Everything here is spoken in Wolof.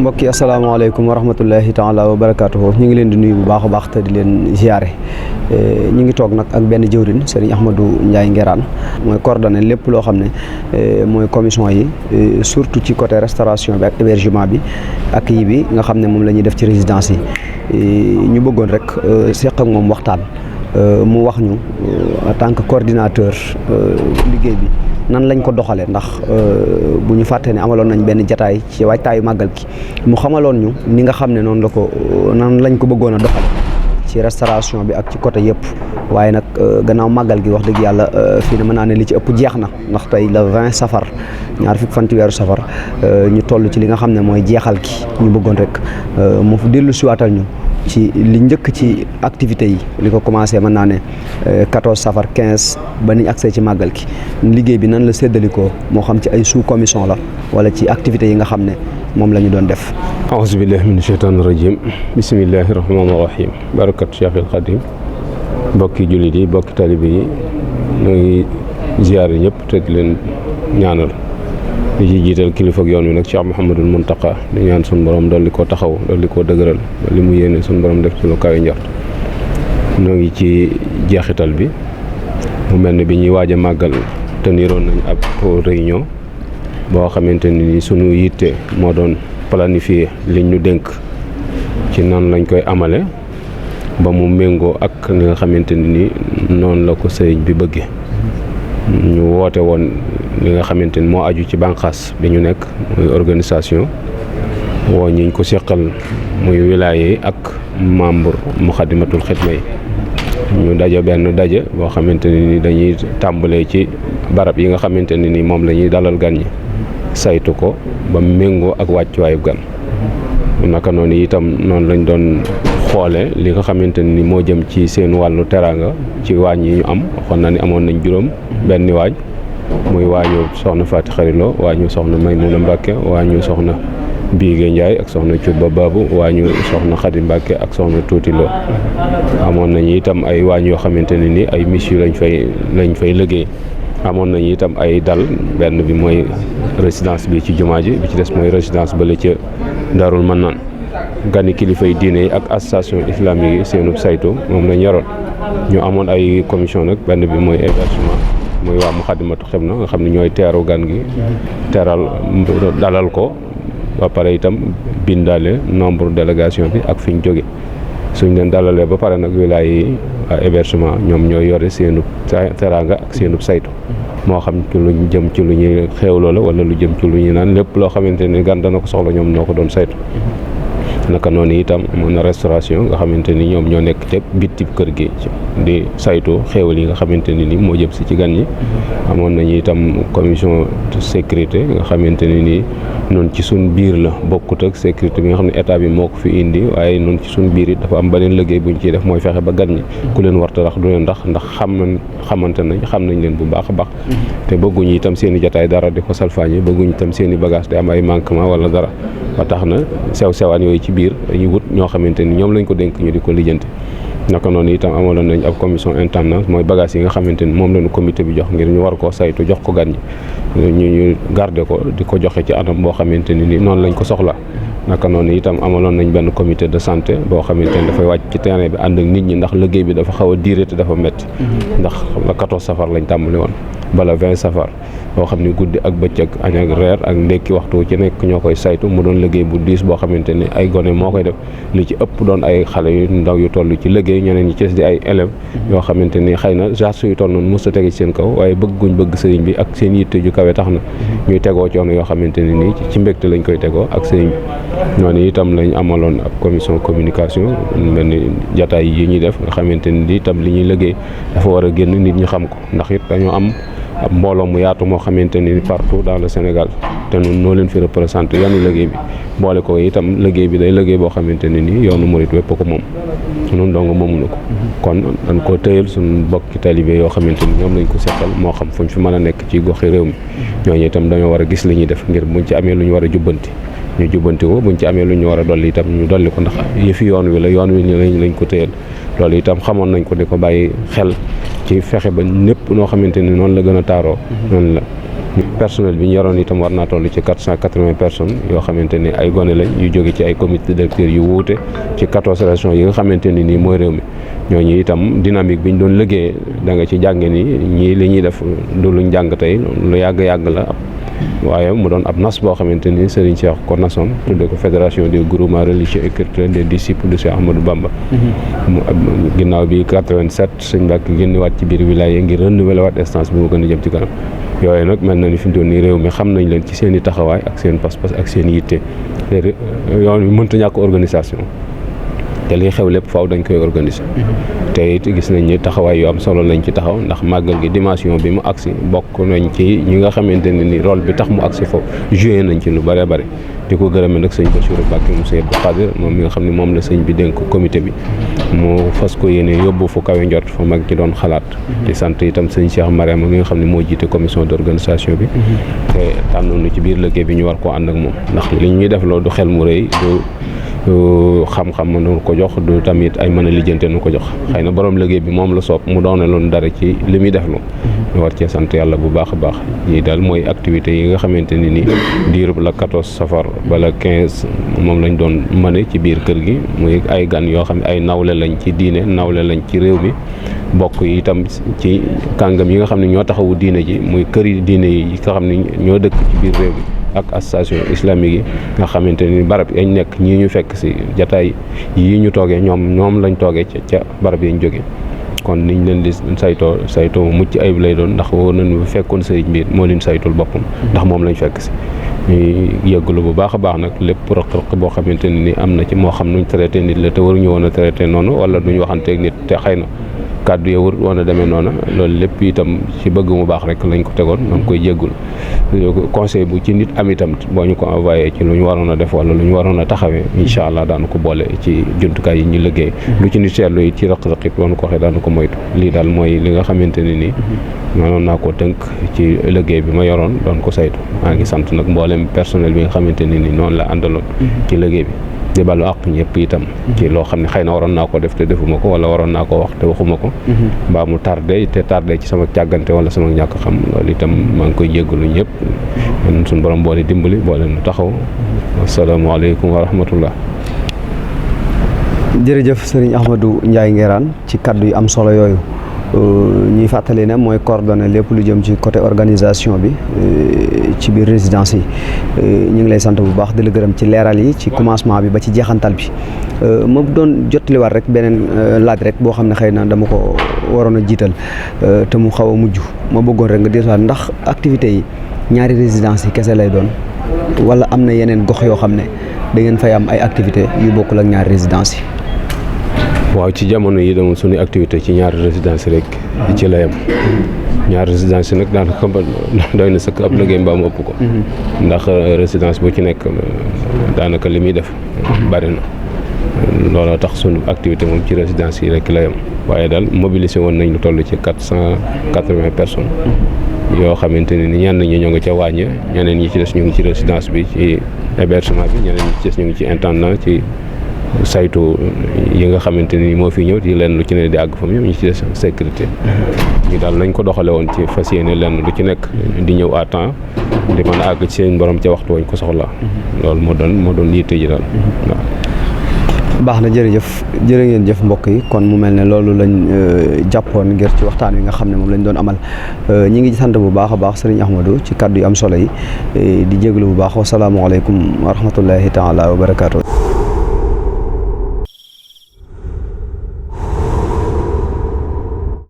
mbokk yi asalaamaaleykum wa rahmatullahi taala wa barakaatuhu ñu ngi leen di nuyu bu baax a baax te di leen ziare ñu ngi toog nag ak benn jëwrin Serigne Ahmadou Ndiaye Nguerane mooy coordonné lépp loo xam ne mooy commission yi surtout ci côté restauration bi ak hébergement bi ak yi bi nga xam ne moom la ñuy def ci résidence yi ñu bëggoon rek seq ak moom waxtaan mu wax ñu en tant que coordinateur liggéey bi nan lañ ko doxalee ndax bu ñu fàtte ne amaloon nañ benn jataay ci waajtaayu màggal gi mu xamaloon ñu ni nga xam ne noonu la ko nan lañ ko bëggoon a doxale ci restauration bi ak ci côté yëpp waaye nag gannaaw màggal gi wax dëgg yàlla fii ne mën naa ne li ci ëpp jeex na ndax tey le 20 safar ñaar fukki fan ci weeru safar ñu toll ci li nga xam ne mooy jeexal gi ñu bëggoon rek mu dellu siwaatal ñu ci li njëkk ci activités yi li ko commencé mën naa ne 14 safar 15 ba niñ accès ci màggal gi liggéey bi nan la séddalikoo moo xam ci ay sous commission la wala ci activités yi nga xam ne moom la ñu doon def. aouzu billahi min sheytaani rajim bismillahi rahmaani rahim barakat Cheikhul Khadim mbokki jullit yi mbokki talibe yi ñu ngi ziyaare ñëpp te di leen ñaanal di ci jiital kilifa ak yoon wi nag Cheikh Mouhamadul Mountakha di ñaan suñu borom dolli koo taxaw dolli koo dëgëral li mu yéene suñu borom def ci lu kawe njort ñoo ngi ci jeexital bi mu mel ne bi ñuy waaj a màggal te niroon nañ ab réunion boo xamante ni sunu yitte moo doon planifier liñ ñu dénk ci nan lañ koy amale ba mu méngoo ak li nga xamante ni noonu la ko sëriñ bi bëggee ñu woote woon li nga xamante ni moo aju ci bànqaas bi ñu nekk muy organisation woo ñiñ ko seqal muy wilaya yi ak membre Muxaddamatul Xidma yi ñu daje benn daje boo xamante ni dañuy tàmbalee ci barab yi nga xamante ne ni moom la ñuy dalal gan ñi saytu ko ba méngoo ak wàccuwaayu gan naka noonu itam noonu lañ doon xoole li nga xamante ni moo jëm ci seen wàllu teraanga ci waañ yi ñu am waxoon na ni amoon nañ juróom benn waañ muy waañu soxna Faati Xarilo waañu soxna Maymuna Mbàkke waañu soxna Biige Njaay ak soxna Cuba Baabu waañu soxna Xadi Mbàkke ak soxna Tuuti Lo amoon nañu itam ay waañ yoo xamante ne ni ay miss yu lañ fay liggéey amoon nañu itam ay dal benn bi mooy résidence bi ci jumaa ji bi ci des mooy résidence bale ca Daarul Mannaan gani kilifay diine yi ak association islamique yi seenub saytu moom lañ yoroon ñu amoon ay commission nag benn bi mooy hébergement muy waa Muxaddamatul Xidma nga xam ne ñooy teeru gan gi teeral dalal ko ba pare itam bindaale nombre délégation bi ak fi ñu jóge suñ leen dalalee ba pare nag wilaaya yi hébergement ñoom ñooy yore seenub teraanga ak seenub saytu moo xam ci lu jëm ci lu ñuy xeewloo la wala lu jëm ci lu ñuy naan lépp loo xamante ni gan dana ko soxla ñoom ñoo ko doon saytu naka noonu itam amoon na restauration nga xamante ni ñoom ñoo nekk ca bitti kër gi di saytu xéewal yi nga xamante ni moo jëm si ci gan ñi amoon nañu itam commission de sécurité nga xamante ni noonu ci suñ biir la bokkut ak sécurité bi nga xam ne état bi moo ko fi indi waaye noonu ci suñ biir it dafa am beneen liggéey buñ ciy def mooy fexe ba gan ñi ku leen warta rax du leen ndax xamante nañ xam nañ leen bu baax a baax te bëgguñu itam seen i jataay dara di ko salfaañi bëgguñu itam seen i bagage di am ay manquement wala dara ba tax na sew-sewaan yooyu ci biir dañuy wut ñoo xamante ni ñoom lañ ko dénk ñu di ko lijjanti naka noonu itam amaloon nañ ab commission intendance mooy bagage yi nga xamante ni moom lañu comité bi jox ngir ñu war koo saytu jox ko gan ñi ñu garder ko di ko joxe ci anam boo xamante ni noonu lañ ko soxla naka noonu itam amaloon nañ benn comité de santé boo xamante ni dafay wàcc ci terrain bi ànd ak nit ñi ndax liggéey bi dafa xaw a diire te dafa métti ndax la 14 safar lañ tàmbali woon bala 20 safar boo xam ne guddi ak bëccëg añ ak reer ak ndekki waxtu ci nekk ñoo koy saytu mu doon liggéey bu diis boo xamante ni ay gone moo koy def li ci ëpp doon ay xale yu ndaw yu toll ci liggéey ñeneen ñi ci di ay élèves yoo xamante ni xëy na genre yu toll noonu mos a tege ci seen kaw waaye bëgg sëriñ bi ak seen yitte ju kawe tax na ñuy tegoo coono yoo xamante ni nii ci mbégte lañ koy tegoo ak sëriñ bi noonu itam lañ amaloon ab commission communication mel ni jataay yi ñuy def nga xamante ni itam li ñuy liggéey dafa war a génn nit ñi xam ko ndax it dañoo am ab mbooloo mu yaatu moo xamante ni partout dans le Sénégal te ñun noo leen fi représenté yanu liggéey bi boole ko itam liggéey bi day liggéey boo xamante ne nii yoonu murit wépp ko moom ñun dong moomuñu ko kon dañ ko tëyal suñu bokki talibé yoo xamante ni ñoom lañ ko seqal moo xam fuñ fi mën a nekk ci goxi réew mi ñooñu itam dañoo war a gis li ñuy def ngir buñ ci amee lu ñu war a jubbanti ñu jubbanti ko buñ ci amee lu ñu war a dolli itam ñu dolli ko ndax yëfi yoon wi la yoon wi lañ ko tëyal loolu itam xamoon nañ ko di ko bàyyi xel ci fexe ba ñëpp noo xamante ni noonu la gën a taaroo noonu la personnel bi ñu yoroon itam war naa toll ci 480 personnes yoo xamante ni ay gone lañ yu jóge ci ay comité directeur yu wuute ci 14 régions yi nga xamante ni nii mooy réew mi. ñooñu itam dynamique bi ñu doon liggéey da nga ci jànge ni ñii li ñuy def du luñ jàng tey lu yàgg-yàgg la waaye mu doon ab nas boo xamante ni Serigne Cheikh ko nasoon tudde ko fédération des groupements religieux et culturels des disciples de Cheikh Ahmadou Bamba. mu ginnaaw bi 87 sëñ Mbàkke génniwaat ci biir wilaya ngir renouveler waat instance bi mu gën a jëm ci kanam yooyu nag mel na ni fi mu toll nii réew mi xam nañ leen ci seen i taxawaay ak seen pas-pas ak seen yitte te yoon bi mënta ñàkk organisation te liy xew lépp faaw dañ koy organiser. te it gis nañ ni taxawaay yu am solo lañ ci taxaw ndax màggal gi dimension bi mu agsi bokk nañ ci ñi nga xamante ne ni rôle bi tax mu agsi foofu joué nañ ci lu bëree bëri di ko gërëme nag sëñ Bassirou Mbacké mu sëñ Abdou Khadir moom mi nga xam ne moom la sëñ bi dénk comité bi mu fas ko yéene yóbbu fu kawe njort fa mag ci doon xalaat di sant itam sëñ Cheikh Mariama mi nga xam ne moo jiite commission d'organisation bi te tànnoon na ci biir liggéey bi ñu war koo ànd ak moom ndax li ñuy def loolu du xel mu rëy xam-xam nu ko jox du tamit ay mën a lijjante nu ko jox xëy na borom liggéey bi moom la soob mu doone loon dara ci li muy def lu ñu war cee sant yàlla bu baax a baax ñii daal mooy activités yi nga xamante ni ni diirub la 14 safar bala 15 moom lañ doon mëne ci biir kër gi muy ay gan yoo xam ne ay nawle lañ ci diine nawle lañ ci réew mi bokk yi itam ci kàngam yi nga xam ne ñoo taxawu diine ji muy kër yi diine yi nga xam ne ñoo dëkk ci biir réew mi ak association islamique yi nga xamante ni barab yañ nekk ñii ñu fekk si jataay yi ñu toogee ñoom lañ toogee ca barab yañ jóge kon niñ leen di saytoo mucc ayib lay doon ndax woo nañu bu fekkoon sëriñ bi moo leen saytul boppam ndax moom lañ fekk si ñuy yëggalu bu baax a baax nag lépp rëq-rëq boo xamante ne ni am na ci moo xam nuñ traité nit la te waruñu woon a traité noonu wala duñ waxanteeg nit te xëy na kàddu ya wër woon a demee noona loolu lépp itam ci bëgg mu baax rek lañ ko tegoon ma ngi koy jéggul conseil bu ci nit am itam boo ñu ko envoyé ci lu ñu waroon a def wala lu ñu waroon a taxawee incha allah daanu ko boole ci jumtukaay yi ñu liggéey lu ci nit seetlu yi ci rëq-rëq it boo ñu ko waxee daanu ko moytu lii daal mooy li nga xamante ne nii mënoon naa koo tënk ci liggéey bi ma yoroon doon ko saytu maa ngi sant nag mboolem personnel bi nga xamante ne nii noonu la àndaloon ci liggéey bi di balu àq ñëpp itam ci loo xam ne xëy na waroon naa ko def te defuma ko wala waroon naa ko wax te waxuma ko mbaa mu tardé ci sama càggante wala sama ñàkk xam loolu itam maa ngi koy jéggalu ñëpp man suñu borom boole dimbali boole nu taxaw asalaamaaleykum wa rahmatullah. jërëjëf sëriñ Ahmadou Ndiaye Nguérane ci kaddu yu am solo yooyu ñuy fàttali ne mooy coordonné lépp lu jëm ci côté organisation bi ci biir résidence yi ñu ngi lay sant bu baax di la gërëm ci leeral yi ci commencement bi ba ci jeexantal bi ma doon jottaliwaat rek beneen laaj rek boo xam ne xëy na dama ko waroon a jiital te mu xaw a mujj ma bëggoon rek nga dellusiwaat ndax activités yi ñaari résidence yi kese lay doon wala am na yeneen gox yoo xam ne da ngeen fay am ay activités yu bokkul ak ñaari résidence yi. waaw ci jamono yi dama suñu activité ci ñaari résidence rek ci la yem ñaari résidence yi nag daanaka doy na sëkk ab liggéey mbaa mu ëpp ko ndax résidence bu ci nekk daanaka li muy def bari na looloo tax suñu activité moom ci résidence yi rek la yem waaye daal mobilisé woon nañ lu toll ci 480 personnes yoo xamante ne ni ñenn ñi ñoo ngi ca wàññi ñeneen ñi ci des ñu ngi ci résidence bi ci hébergement bi ñeneen ñi ci des ñu ngi ci intendant ci saytu yi nga xamante ni moo fi ñëw di leen lu ci ne di àgg fa mu ñëw ñu ci des sécurité ñu daal nañ ko doxale woon ci fas yéene lenn lu ci nekk di ñëw à temps di mën a àgg ci seen borom ca waxtu wañ ko soxla loolu moo doon yitte ji daal waaw. baax na jërëjëf jërë ngeen jëf mbokk yi kon mu mel ne loolu lañ jàppoon ngir ci waxtaan wi nga xam ne moom lañ doon amal ñi ngi sant bu baax a baax sëriñ Ahmadou ci kaddu yu am solo yi di jégalu bu baax wasalaamaaleykum wa rahmatullahi taala wa barakaatu.